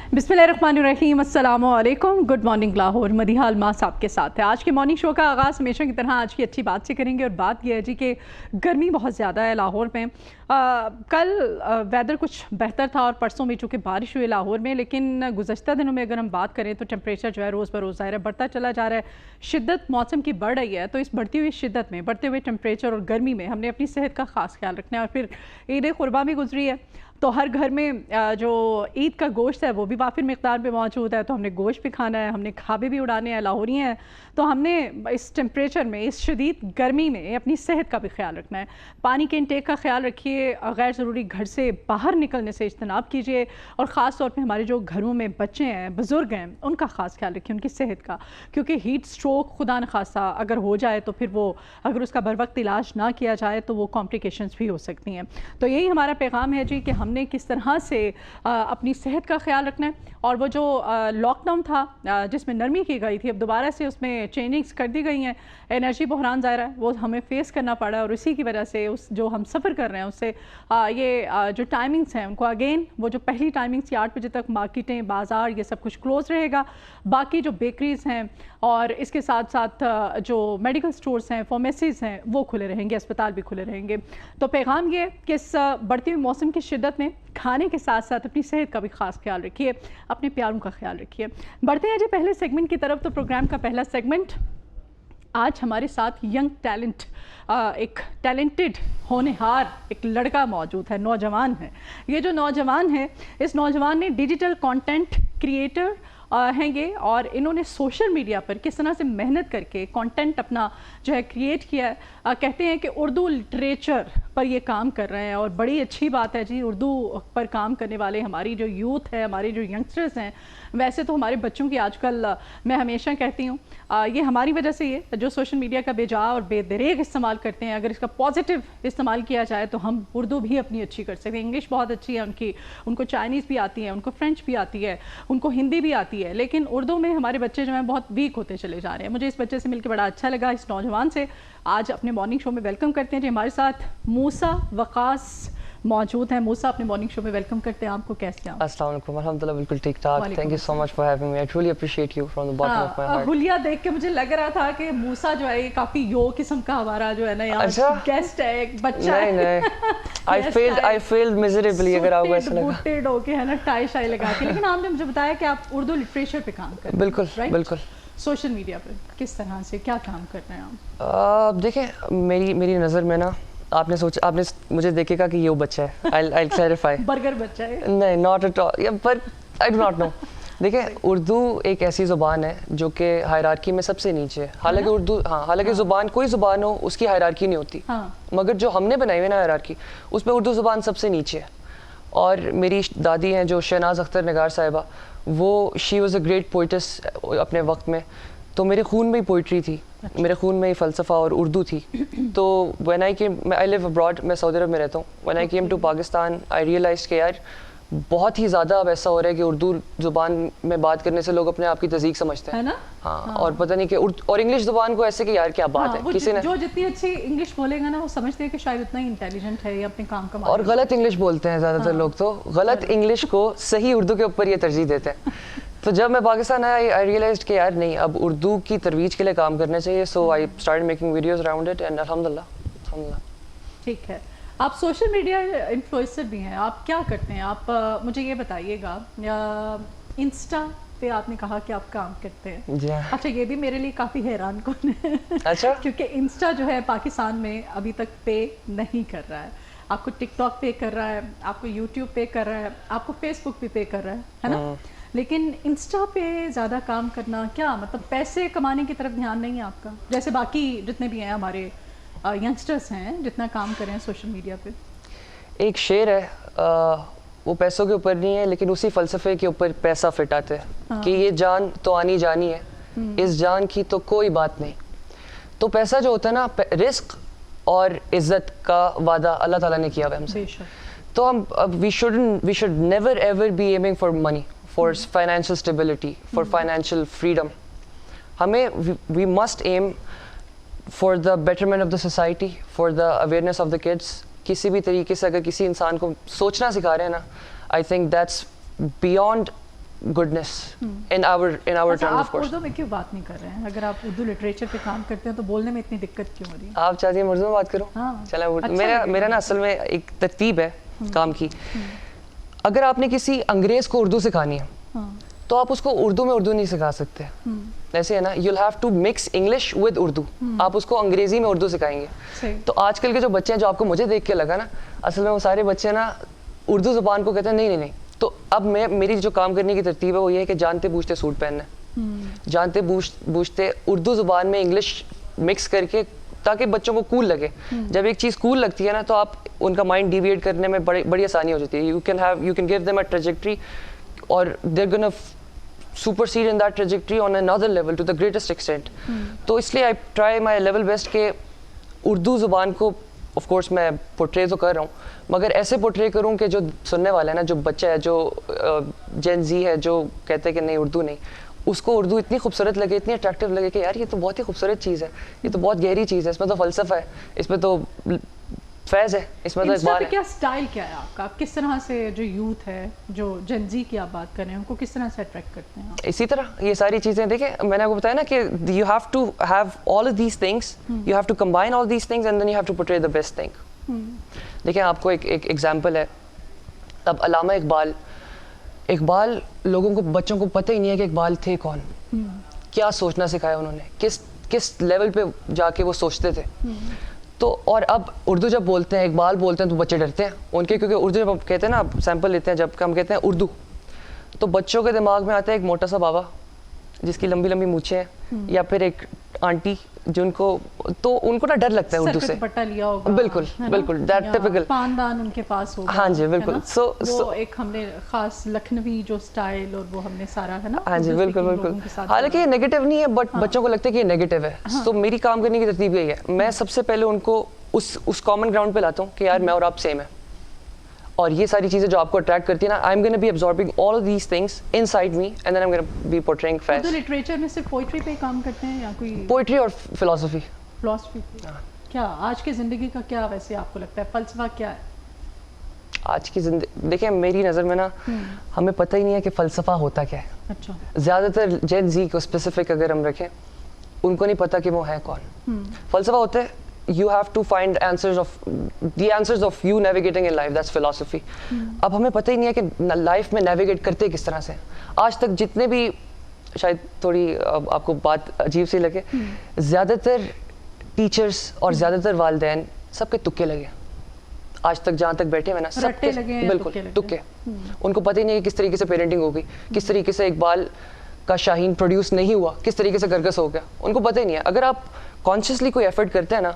बिस्मिल्लाहिर्रहमानिर्रहीम, अस्सलामु अलैकुम, गुड मॉर्निंग लाहौर। मदीहा अलमास आपके साथ है। आज के मॉर्निंग शो का आगाज़ हमेशा की तरह आज की अच्छी बात से करेंगे और बात यह है जी कि गर्मी बहुत ज़्यादा है लाहौर में। कल वेदर कुछ बेहतर था और परसों में चूँकि बारिश हुई लाहौर में, लेकिन गुज़श्ता दिनों में अगर हम बात करें तो टेम्परेचर जो है रोज़ बरोज़ ज़ाहिर है बढ़ता चला जा रहा है। शिद्दत मौसम की बढ़ रही है, तो इस बढ़ती हुई शिद्दत में, बढ़ते हुए टेम्परेचर और गर्मी में हमने अपनी सेहत का ख़ास ख्याल रखना है। और फिर ईद कुर्बा भी गुजरी है, तो हर घर में जो ईद का गोश्त है वो भी वाफिर मिक़दार में मौजूद है, तो हमने गोश्त भी खाना है, हमने खाबे भी उड़ाने हैं, लाहौरी हैं, तो हमने इस टेम्परेचर में, इस शदीद गर्मी में अपनी सेहत का भी ख्याल रखना है। पानी के इंटेक का ख्याल रखिए, गैर ज़रूरी घर से बाहर निकलने से इज्तनाब कीजिए, और ख़ास तौर पे हमारे जो घरों में बच्चे हैं, बुज़ुर्ग हैं, उनका ख़ास ख्याल रखिए, उनकी सेहत का, क्योंकि हीट स्ट्रोक खुदा न खासा अगर हो जाए तो फिर वो, अगर उसका बर वक्त इलाज ना किया जाए तो वो कॉम्प्लिकेशंस भी हो सकती हैं। तो यही हमारा पैगाम है जी कि हमने किस तरह से अपनी सेहत का ख्याल रखना है। और वो जो लॉकडाउन था जिसमें नरमी की गई थी, अब दोबारा से उसमें चेंजिंग्स कर दी गई हैं। एनर्जी बहरान ज़ाहिर है वो हमें फेस करना पड़ा, और इसी की वजह से उस जो हम सफ़र कर रहे हैं उससे ये जो टाइमिंग्स हैं उनको अगेन, वो जो पहली टाइमिंग्स 8 बजे तक मार्केटें, बाज़ार, ये सब कुछ क्लोज़ रहेगा। बाकी जो बेकरीज़ हैं और इसके साथ साथ जो मेडिकल स्टोर्स हैं, फार्मेसीज़ हैं, वो खुले रहेंगे, अस्पताल भी खुले रहेंगे। तो पैगाम ये कि इस बढ़ती हुई मौसम की शिद्दत में खाने के साथ साथ अपनी सेहत का भी ख़ास ख्याल रखिए, अपने प्यारों का ख्याल रखिए। बढ़ते हैं जी पहले सेगमेंट की तरफ। तो प्रोग्राम का पहला सेगमेंट, आज हमारे साथ यंग टैलेंट, एक टैलेंटेड होनहार एक लड़का मौजूद है, नौजवान है। ये जो नौजवान है, इस नौजवान ने डिजिटल कंटेंट क्रिएटर हैं ये, और इन्होंने सोशल मीडिया पर किस तरह से मेहनत करके कंटेंट अपना जो है क्रिएट किया है। कहते हैं कि उर्दू लिटरेचर पर ये काम कर रहे हैं, और बड़ी अच्छी बात है जी। उर्दू पर काम करने वाले हमारी जो यूथ है, हमारे जो यंगस्टर्स हैं, वैसे तो हमारे बच्चों की आजकल, मैं हमेशा कहती हूँ, ये हमारी वजह से ये जो सोशल मीडिया का बेजा और बेदरेग इस्तेमाल करते हैं, अगर इसका पॉजिटिव इस्तेमाल किया जाए तो हम उर्दू भी अपनी अच्छी कर सकते हैं। इंग्लिश बहुत अच्छी है उनकी, उनको चाइनीज़ भी आती है, उनको फ्रेंच भी आती है, उनको हिंदी भी आती है, लेकिन उर्दू में हमारे बच्चे जो हैं बहुत वीक होते चले जा रहे हैं। मुझे इस बच्चे से मिलकर बड़ा अच्छा लगा, इस नौजवान से। आज अपने मॉर्निंग शो में वेलकम करते हैं जी। हमारे साथ मूसा वकास मौजूद हैं। मूसा, अपने मॉर्निंग शो में वेलकम करते हैं आपको। कैसे हैं? अस्सलाम वालेकुम, अल्हम्दुलिल्लाह बिल्कुल ठीक ठाक। Thank you so much for having me, I truly appreciate you from the bottom of my heart. हुलिया देख के मुझे लग रहा था कि मूसा जो है ये काफी यो किस्म का हमारा जो है ना यार, गेस्ट है, एक बच्चा है। नहीं आई फेल्ड मिजरेबली, अगर आपको ऐसा लगा। बूटेड होके है ना, टाई शाई लगा के। लेकिन आपने मुझे बताया कि आप उर्दू लिटरेचर पे काम कर रहे हैं। बिल्कुल बिल्कुल। सोशल मीडिया पे किस तरह से क्या काम कर रहे हैं आप? देखें, मेरी नज़र में ना, आपने मुझे देखेगा कि ये वो बच्चा है। I'll clarify। बर्गर बच्चा है? नहीं, नॉट एट ऑल, पर आई डू नॉट नो। देखें, उर्दू एक ऐसी ज़ुबान है जो कि हायरार्की में सबसे नीचे है। हालांकि उर्दू, हालांकि ज़ुबान, कोई ज़ुबान हो उसकी हायरार्की नहीं होती, मगर जो हमने बनाई हुई ना हायरार्की, उसमें उर्दू ज़ुबान सबसे नीचे है। और मेरी दादी हैं जो शहनाज अख्तर निगार साहिबा, वो she was a great poet's अपने वक्त में, तो मेरे खून में ही पोइट्री थी। अच्छा। मेरे खून में ही फ़लसफ़ा और उर्दू थी। तो when I came, I live abroad, मैं सऊदी अरब में रहता हूँ। When I came to Pakistan, I realise कि यार बहुत ही ज़्यादा अब ऐसा हो रहा है कि उर्दू ज़ुबान में बात करने से लोग अपने आप की तज़ीक समझते हैं, है ना? हाँ। और पता नहीं कि और इंग्लिश ज़ुबान को ऐसे कि यार क्या बात है, किसी ने जो जितनी अच्छी इंग्लिश बोलेगा ना, वो समझते हैं कि शायद उतना ही इंटेलिजेंट है या अपने काम का। और गलत इंग्लिश बोलते हैं ज़्यादातर लोग, तो गलत इंग्लिश को सही उर्दू के ऊपर ये तरजीह देते हैं। तो जब मैं पाकिस्तान आया, आई रियलाइज्ड कि यार नहीं, अब उर्दू की तरवीज के लिए काम करना चाहिए। So I started making videos around it, and अल्हम्दुलिल्लाह। ठीक है, आप सोशल मीडिया इन्फ्लुएंसर भी हैं, आप क्या करते हैं? आप मुझे ये बताइएगा, इंस्टा पे आपने कहा कि आप काम करते हैं। जी। अच्छा, ये भी मेरे लिए काफ़ी हैरान कौन है। अच्छा। क्योंकि इंस्टा जो है पाकिस्तान में अभी तक पे नहीं कर रहा है। आपको टिकटॉक पे कर रहा है, आपको यूट्यूब पे कर रहा है, आपको फेसबुक भी पे कर रहा है ना? लेकिन इंस्टा पे ज़्यादा काम करना, क्या मतलब पैसे कमाने की तरफ ध्यान नहीं है आपका, जैसे बाकी जितने भी हैं हमारे यंगस्टर्स हैं जितना काम कर रहे हैं सोशल मीडिया पे? एक शेर है, वो पैसों के ऊपर नहीं है, लेकिन उसी फ़लसफ़े के ऊपर पैसा फिट आता है कि ये जान तो आनी जानी है, इस जान की तो कोई बात नहीं। तो पैसा जो होता है ना, रिस्क और इज़्ज़त का वादा अल्लाह ताला ने किया हुआ है हमसे। तो हम we should never ever be aiming for money, for financial stability, for financial freedom. हमें we must aim for the betterment of the society, for the awareness of the kids. किसी भी तरीके से अगर किसी इंसान को सोचना सिखा रहे हैं ना, I think that's beyond goodness in our terms, of course. आप उर्दू में क्यों बात नहीं कर रहे हैं? अगर आप उर्दू लिटरेचर पे काम करते हैं तो बोलने में इतनी दिक्कत क्यों हो रही है? आप चाहती हैं उर्दू में बात करूं? हाँ, चला अच्छा मेरा ना असल में एक तरतीब है काम की. अगर आपने किसी अंग्रेज को उर्दू सिखानी है तो आप उसको उर्दू में उर्दू नहीं सिखा सकते. ऐसे है ना, you'll have to mix English with Urdu. आप उसको अंग्रेजी में उर्दू सिखाएंगे. तो आजकल के जो बच्चे हैं, जो आपको मुझे देख के लगा ना, असल में वो सारे बच्चे ना उर्दू ज़ुबान को कहते हैं नहीं. तो अब मेरी जो काम करने की तरतीब है वो ये है कि जानते बूझते सूट पहनना है, जानते बूझते उर्दू ज़ुबान में इंग्लिश मिक्स करके, ताकि बच्चों को कूल लगे. जब एक चीज़ कूल लगती है ना तो आप उनका माइंड डिविएट करने में बड़ी आसानी हो जाती है. You can give them a trajectory और they're gonna supersede in that trajectory on another level to the greatest extent. तो इसलिए I try my level best कि उर्दू ज़ुबान को of course मैं पोर्ट्रे तो कर रहा हूँ, मगर ऐसे पोर्ट्रे करूँ कि जो सुनने वाला है ना, जो बच्चा है, जो जेन जी है, जो कहते हैं कि नहीं उर्दू नहीं, उसको उर्दू इतनी खूबसूरत लगे, इतनी अट्रैक्टिव लगे कि यार ये तो बहुत ही खूबसूरत चीज़ है, ये तो बहुत गहरी चीज़ है, इसमें तो फ़लसफ़ा है, इसमें तो फैज़ है, इसमें तो इकबाल है. क्या स्टाइल क्या है आपका? आप किस तरह से जो यूथ है, जो जेन जी की आप बात कर रहे हैं, उनको किस तरह से अट्रैक्ट करते हैं? इसी तरह ये सारी चीज़ें देखिए, मैंने आपको बताया ना कि you have to have all of these things, you have to combine all these things and then you have to portray the best thing. देखिए आपको एक एग्जांपल है. अब अल्लामा इकबाल लोगों को, बच्चों को पता ही नहीं है कि इकबाल थे कौन, क्या सोचना सिखाया उन्होंने, किस लेवल पे जाके वो सोचते थे. तो और अब उर्दू जब बोलते हैं, इकबाल बोलते हैं, तो बच्चे डरते हैं उनके, क्योंकि उर्दू जब कहते हैं ना, आप सैंपल लेते हैं, जब हम कहते हैं उर्दू, तो बच्चों के दिमाग में आता है एक मोटा सा बाबा जिसकी लंबी लंबी मूछें हैं, या फिर एक आंटी जिनको, तो उनको ना डर लगता है उर्दू से. लिया होगा, बिल्कुल दैट टिपिकल खानदान उनके पास होगा. हाँ जी बिल्कुल. वो एक हमने खास लखनवी जो स्टाइल और वो हमने सारा है ना. हाँ जी बिल्कुल. हालांकि ये नेगेटिव नहीं है, बट बच्चों को लगता है कि ये नेगेटिव है. तो मेरी काम करने की तरतीब यही है, मैं सबसे पहले उनको उस कॉमन ग्राउंड पे लाता हूँ कि यार मैं और आप सेम है, और ये सारी चीज़ें जो आपको अट्रैक्ट करती है ना, I am gonna be absorbing all of these things inside me and then I am gonna be portraying fast. तो लिटरेचर में सिर्फ पोइट्री पे काम करते हैं या कोई पोइट्री और फिलॉसफी? क्या आज की ज़िंदगी का क्या वैसे आपको लगता है फ़लसफ़ा क्या है आज की ज़िंदगी? देखिए मेरी नज़र में ना, हमें पता ही नहीं है कि फ़लसफ़ा होता क्या है. अच्छा. ज़्यादातर जेन जी को स्पेसिफिक अगर हम रखें, उनको नहीं पता कि वो है कौन. फ़लसफ़ा होता है you have to find the answers of you navigating in life, that's philosophy. अब हमें पता ही नहीं है कि लाइफ में नेविगेट करते किस तरह से. आज तक जितने भी, शायद थोड़ी आपको बात अजीब सी लगे, ज़्यादातर टीचर्स और ज़्यादातर वालिदैन सबके तुक्के लगे. आज तक जहाँ तक बैठे हुए ना, सबके बिल्कुल तुक्के. उनको पता ही नहीं है कि किस तरीके से पेरेंटिंग होगी, किस तरीके से इकबाल का शाहीन प्रोड्यूस नहीं हुआ, किस तरीके से गरगस हो गया, उनको पता ही नहीं है. अगर आप कॉन्शियसली कोई एफर्ट करते हैं ना,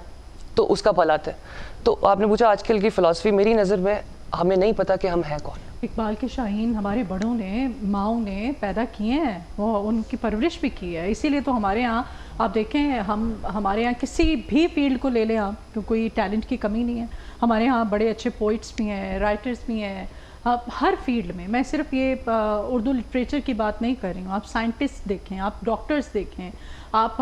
तो उसका फल आता है. तो आपने पूछा आजकल की फ़िलासफ़ी, मेरी नज़र में हमें नहीं पता कि हम हैं कौन. इकबाल के शाहीन हमारे बड़ों ने, माओ ने पैदा किए हैं, वो उनकी परवरिश भी की है. इसीलिए तो हमारे यहाँ आप देखें, हमारे यहाँ किसी भी फील्ड को ले लें आप, तो कोई टैलेंट की कमी नहीं है. हमारे यहाँ बड़े अच्छे पोइट्स भी हैं, राइटर्स भी हैं, हर फील्ड में. मैं सिर्फ ये उर्दू लिटरेचर की बात नहीं कर रही हूँ. आप साइंटिस्ट देखें, आप डॉक्टर्स देखें, आप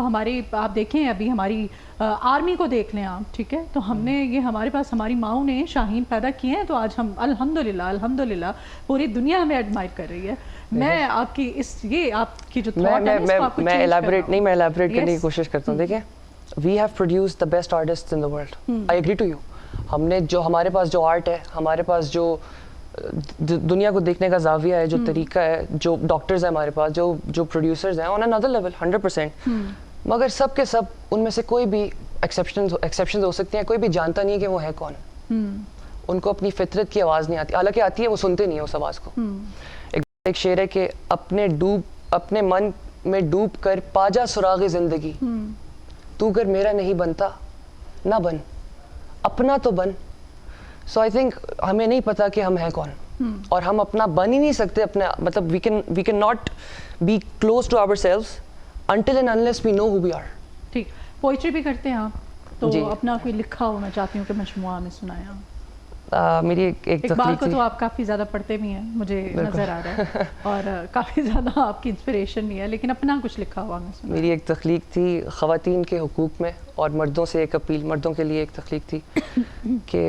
देखें अभी हमारी आर्मी को देख लें आप, ठीक है. तो हमने ये, हमारे पास हमारी माओ ने शाहीन पैदा किए हैं, तो आज हम अल्हम्दुलिल्लाह पूरी दुनिया हमें एडमायर कर रही है. मैं आपकी आपकी जो थॉट है मैं एलैबोरेट करने की कोशिश करता हूँ. देखिए, we have produced the best artists in the world, I agree to you. हमने जो, हमारे पास जो आर्ट है, हमारे पास जो दुनिया को देखने का जाविया है, जो तरीका है, जो डॉक्टर्स हैं हमारे पास, जो प्रोड्यूसर्स हैं, ऑन अनदर लेवल 100%. मगर सब के सब, उनमें से कोई भी एक्सेप्शन हो सकते हैं, कोई भी जानता नहीं है कि वो है कौन. उनको अपनी फितरत की आवाज़ नहीं आती, हालांकि आती है, वो सुनते नहीं है उस आवाज़ को. एक शेर है कि अपने मन में डूब कर पाजा सुरागे ज़िंदगी, तू अगर मेरा नहीं बनता ना बन, अपना तो बन. सो आई थिंक हमें नहीं पता कि हम हैं कौन, और हम अपना बन ही नहीं सकते. अपने मतलब we can not be close to ourselves until and unless we know who we are. ठीक. पोइट्री भी करते हैं आप, तो अपना कोई लिखा हो मैं चाहती हूँ कि मजमुआ में सुनाया. मेरी एक इकबाल को तो आप काफ़ी ज़्यादा पढ़ते भी हैं, मुझे नज़र आ रहा है, और काफ़ी ज़्यादा आपकी इंस्पिरेशन भी है, लेकिन अपना कुछ लिखा हुआ मैं सुना. मेरी एक तख्लीक थी ख़वातीन के हुकूक में, और मर्दों से एक अपील, मर्दों के लिए एक तख्लीक थी कि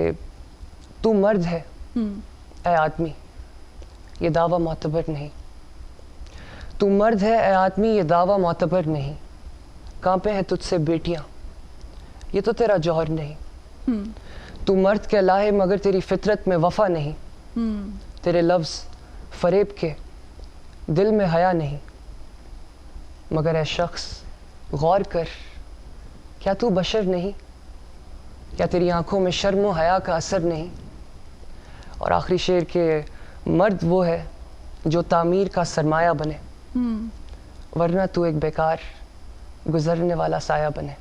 तू मर्द है ए आदमी, ये दावा मोतबर नहीं, تو مرد ہے اے آدمی یہ دعویٰ معتبر نہیں, کانپے ہیں تجھ سے بیٹیاں یہ تو تیرا جوہر نہیں. تو مرد کہلائے مگر تیری فطرت میں وفا نہیں, تیرے لفظ فریب کے دل میں حیا نہیں. مگر اے شخص غور کر کیا تو بشر نہیں, کیا تیری آنکھوں میں شرم و حیا کا اثر نہیں. اور آخری شعر کے مرد وہ ہے جو تعمیر کا سرمایہ بنے, ورنہ تو ایک بیکار گزرنے والا سایہ بنے.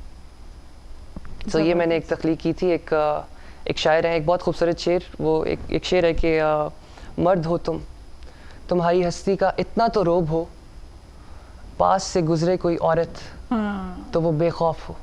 تو یہ میں نے ایک تخلیق کی تھی. ایک شاعر ہیں, ایک بہت خوبصورت شعر, وہ ایک شعر ہے کہ مرد ہو تمہاری ہستی کا اتنا تو روب ہو, پاس سے گزرے کوئی عورت تو وہ بے خوف ہو.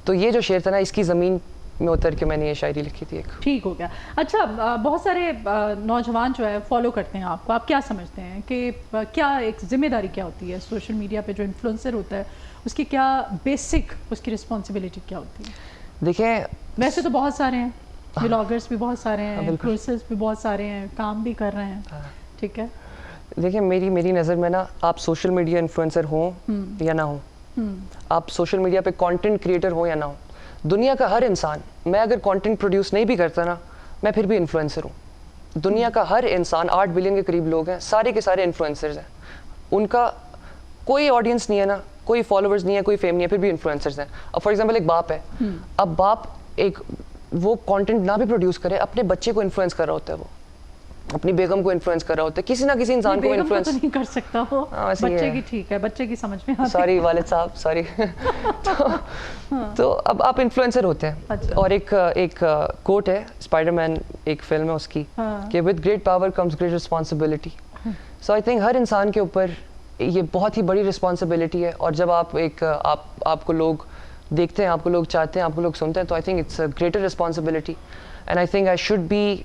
تو یہ جو شعر تھا نا, اس کی زمین میں اتر کے میں نے یہ شاعری لکھی تھی. ایک ٹھیک ہو گیا. اچھا, بہت سارے نوجوان جو ہے فالو کرتے ہیں آپ کو, آپ کیا سمجھتے ہیں کہ کیا ایک ذمہ داری کیا ہوتی ہے سوشل میڈیا پہ جو انفلوئنسر ہوتا ہے, اس کی کیا بیسک اس کی رسپانسبلٹی کیا ہوتی ہے؟ دیکھیں ویسے تو بہت سارے ہیں, بلاگرز بھی بہت سارے ہیں, انفلوئنسرز بھی بہت سارے ہیں, کام بھی کر رہے ہیں, ٹھیک ہے. دیکھیں میری نظر میں نا, آپ سوشل میڈیا انفلوئنسر ہوں یا نہ ہوں, آپ سوشل میڈیا پہ کانٹینٹ کریٹر ہوں یا نہ ہوں, دنیا کا ہر انسان, میں اگر کانٹینٹ پروڈیوس نہیں بھی کرتا نا, میں پھر بھی انفلوئنسر ہوں. دنیا کا ہر انسان 8 بلین کے قریب لوگ ہیں, سارے کے سارے انفلوئنسرز ہیں. ان کا کوئی آڈینس نہیں ہے نا, کوئی فالوورز نہیں ہے, کوئی فیم نہیں ہے, پھر بھی انفلوئنسرز ہیں. اب فار ایگزامپل ایک باپ ہے, اب باپ ایک وہ کانٹینٹ نہ بھی پروڈیوس کرے, اپنے بچے کو انفلوئنس کر رہا ہوتا ہے, وہ اپنی بیگم کو انفلوئنس کر رہا ہوتا ہے, کسی نہ کسی انسان کو انفلوئنس نہیں کر سکتا وہ, بچے کی ٹھیک ہے, بچے کی سمجھ میں آتی. سوری والد صاحب, سوری. تو اب آپ انفلوئنسر ہوتے ہیں. اور ایک کوٹ ہے, اسپائڈر مین ایک فلم ہے اس کی, کہ with great power comes great responsibility. So I think ہر انسان کے اوپر یہ بہت ہی بڑی رسپانسبلٹی ہے, اور جب آپ کو لوگ دیکھتے ہیں, آپ کو لوگ چاہتے ہیں, آپ کو لوگ سنتے ہیں, تو I think it's a greater responsibility. And I think I should be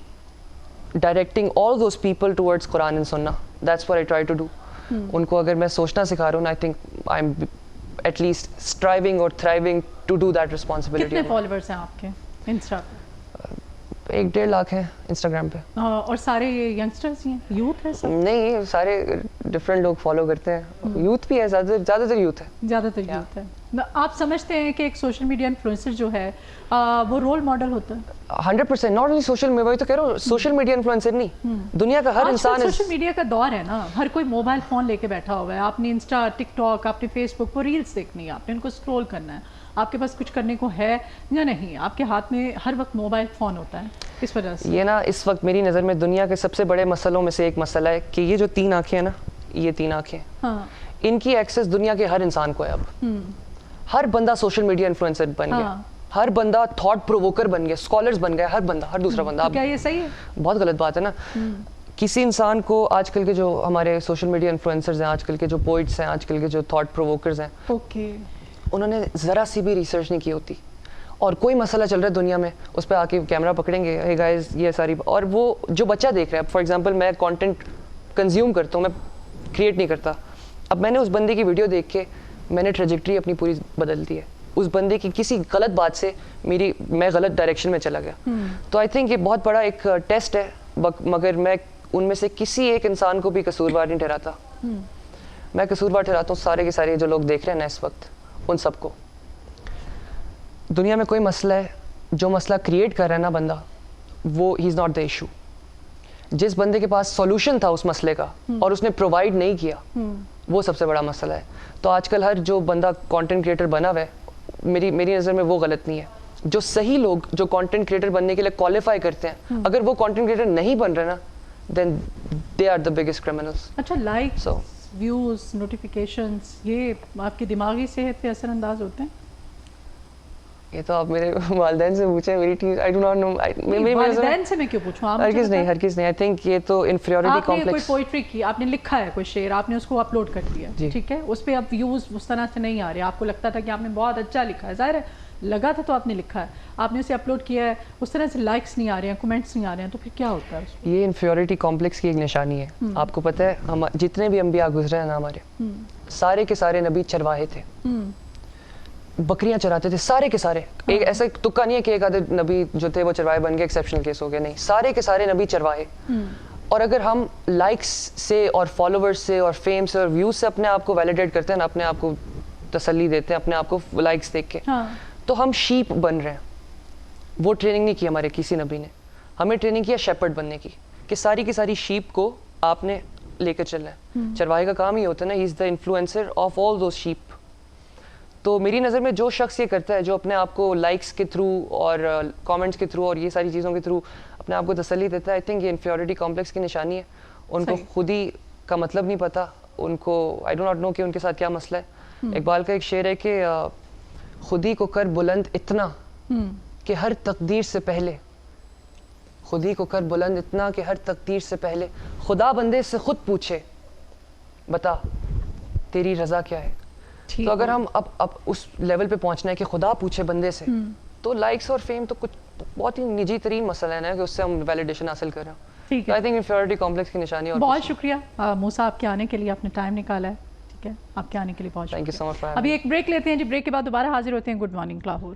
directing all those people towards Quran and Sunnah. That's what I try to do. ان کو اگر میں سوچنا سکھا رہا ہوں, I think I'm at least striving or thriving to do that responsibility. کتنے followers ہیں آپ کے انسٹا پہ؟ 1.5 لاکھ ہیں انسٹاگرام پہ. اور سارے ینگسٹرز ہیں, یوتھ ہے سب؟ نہیں, سارے ڈفرینٹ لوگ فالو کرتے ہیں, یوتھ بھی ہے, زیادہ تر یوتھ ہے. زیادہ تر یوتھ ہے. آپ سمجھتے ہیں کہ ایک سوشل میڈیا انفلوئنسر جو ہے وہ رول ماڈل ہوتا ہے؟ 100%. ناٹ اونلی سوشل میڈیا, وہی تو کہہ رہا ہوں, سوشل میڈیا انفلوئنسر نہیں, دنیا کا ہر انسان. سوشل میڈیا کا دور ہے نا, ہر کوئی موبائل فون لے کے بیٹھا ہوا ہے. آپ نے انسٹا, ٹک ٹاک, آپ نے فیس بک پر ریلس دیکھنی ہے, آپ نے ان کو اسکرول کرنا ہے, آپ کے پاس کچھ کرنے کو ہے یا نہیں, آپ کے ہاتھ میں ہر وقت موبائل فون ہوتا ہے. اس وجہ سے یہ نا اس وقت میری نظر میں دنیا کے سب سے بڑے مسئلوں میں سے ایک مسئلہ ہے کہ یہ جو 3 آنکھیں ہیں نا, یہ 3 آنکھیں, ان کی ایکسس دنیا کے ہر انسان کو ہے. اب ہر بندہ سوشل میڈیا انفلوئنسر بن گیا, ہر بندہ تھاٹ پرووکر بن گیا, اسکالرز بن گیا, ہر بندہ, ہر دوسرا بندہ. کیا یہ صحیح ہے؟ بہت غلط بات ہے نا. کسی انسان کو آج کل کے جو ہمارے سوشل میڈیا انفلوئنسرز ہیں, آج کل کے جو پوئٹس ہیں, آج کل کے جو تھاٹ پرووکرز ہیں, انہوں نے ذرا سی بھی ریسرچ نہیں کی ہوتی, اور کوئی مسئلہ چل رہا ہے دنیا میں, اس پہ آ کے کیمرہ پکڑیں گے, hey guys, یہ ساری. اور وہ جو بچہ دیکھ رہا ہے, فار ایگزامپل میں کانٹینٹ کنزیوم کرتا ہوں, میں کریٹ نہیں کرتا. اب میں نے اس بندے کی ویڈیو دیکھ کے میں نے ٹریجیکٹری اپنی پوری بدل دی ہے. اس بندے کی کسی غلط بات سے میں غلط ڈائریکشن میں چلا گیا. تو آئی تھنک یہ بہت بڑا ایک ٹیسٹ ہے, مگر میں ان میں سے کسی ایک انسان کو بھی قصوروار نہیں ٹھہراتا. میں قصوروار ٹھہراتا ہوں سارے کے سارے جو لوگ دیکھ رہے ہیں نا اس وقت, ان سب کو. دنیا میں کوئی مسئلہ ہے, جو مسئلہ کریٹ کر رہا ہے نا بندہ, وہ ہی از ناٹ دا ایشو. جس بندے کے پاس سولوشن تھا اس مسئلے کا اور اس نے پرووائڈ نہیں کیا, وہ سب سے بڑا مسئلہ ہے. تو آج کل ہر جو بندہ کانٹینٹ کریٹر بنا ہوا ہے, میری نظر میں وہ غلط نہیں ہے. جو صحیح لوگ جو کانٹینٹ کریٹر بننے کے لیے کوالیفائی کرتے ہیں, اگر وہ کانٹینٹ کریٹر نہیں بن رہے نا, then they are the biggest criminals. اچھا, لائکس, ویوز, نوٹیفیکیشنز, یہ آپ کی دماغی صحت پہ اثر انداز ہوتے ہیں؟ یہ تو آپ میرے والدین سے پوچھیں, میری team, I do not know. والدین سے میں کیوں پوچھوں؟ ہرگز نہیں. I think یہ تو انفیریورٹی کمپلیکس. آپ نے کوئی پوئٹری کی, آپ نے لکھا ہے کوئی شعر, آپ نے اس کو اپلوڈ کر دیا, ٹھیک ہے, اس پہ اب ویوز اس طرح سے نہیں آ رہے, آپ کو لگتا تھا کہ آپ نے بہت اچھا لکھا ہے, ظاہر ہے لگا تھا تو آپ نے لکھا ہے, آپ نے اسے اپلوڈ کیا ہے, اس طرح سے لائکس نہیں آ رہے ہیں, کمنٹس نہیں آ رہے ہیں, تو پھر کیا ہوتا ہے؟ یہ انفیریورٹی کمپلیکس کی ایک نشانی ہے. آپ کو پتہ ہے ہم جتنے بھی انبیاء گزرے ہیں نا ہمارے, سارے کے سارے نبی چرواہے تھے, بکریاں چراتے تھے, سارے کے سارے. ایک ایسا تکا نہیں ہے کہ ایک آدھے نبی جو تھے وہ چرواہے بن گئے, ایکسیپشنل کیس ہو گیا, نہیں, سارے کے سارے نبی چرواہے. اور اگر ہم لائکس سے اور فالوورس سے اور فیم سے اور ویوز سے اپنے آپ کو ویلیڈیٹ کرتے ہیں نا, اپنے آپ کو تسلی دیتے ہیں اپنے آپ کو لائکس دیکھ کے, تو ہم شیپ بن رہے ہیں. وہ ٹریننگ نہیں کی ہمارے کسی نبی نے, ہمیں ٹریننگ کیا شیپرڈ بننے کی, کہ ساری کی ساری شیپ کو آپ نے لے کر چلنا ہے. چرواہے کا کام ہی ہوتا ہے نا, he is the influencer of all those sheep. تو میری نظر میں جو شخص یہ کرتا ہے, جو اپنے آپ کو لائکس کے تھرو اور کامنٹس کے تھرو اور یہ ساری چیزوں کے تھرو اپنے آپ کو تسلی دیتا ہے, آئی تھنک یہ انفیریٹی کمپلیکس کی نشانی ہے. ان کو خود ہی کا مطلب نہیں پتا, ان کو آئی ڈو ناٹ نو کہ ان کے ساتھ کیا مسئلہ ہے. اقبال کا ایک شعر ہے کہ خود ہی کو کر بلند اتنا کہ ہر تقدیر سے پہلے, خود ہی کو کر بلند اتنا کہ ہر تقدیر سے پہلے خدا بندے سے خود پوچھے بتا تیری رضا کیا ہے. تو اگر ہم اب اس لیول پہ پہنچنا ہے کہ خدا پوچھے بندے سے, تو لائکس اور فیم تو کچھ بہت ہی نجی ترین مسئلہ ہے نا, کہ اس سے ہم ویلیڈیشن حاصل کر رہے ہیں. آئی تھنک انفیریٹی کمپلیکس کی نشانی ہے. بہت شکریہ موسیٰ, آپ کے آنے کے لیے, آپ نے ٹائم نکالا ہے. ٹھیک ہے, آپ کے آنے کے لیے بہت شکریہ. تھینک یو سو مچ. ابھی ایک بریک لیتے ہیں جی, بریک کے بعد دوبارہ حاضر ہوتے ہیں. Good morning Lahore.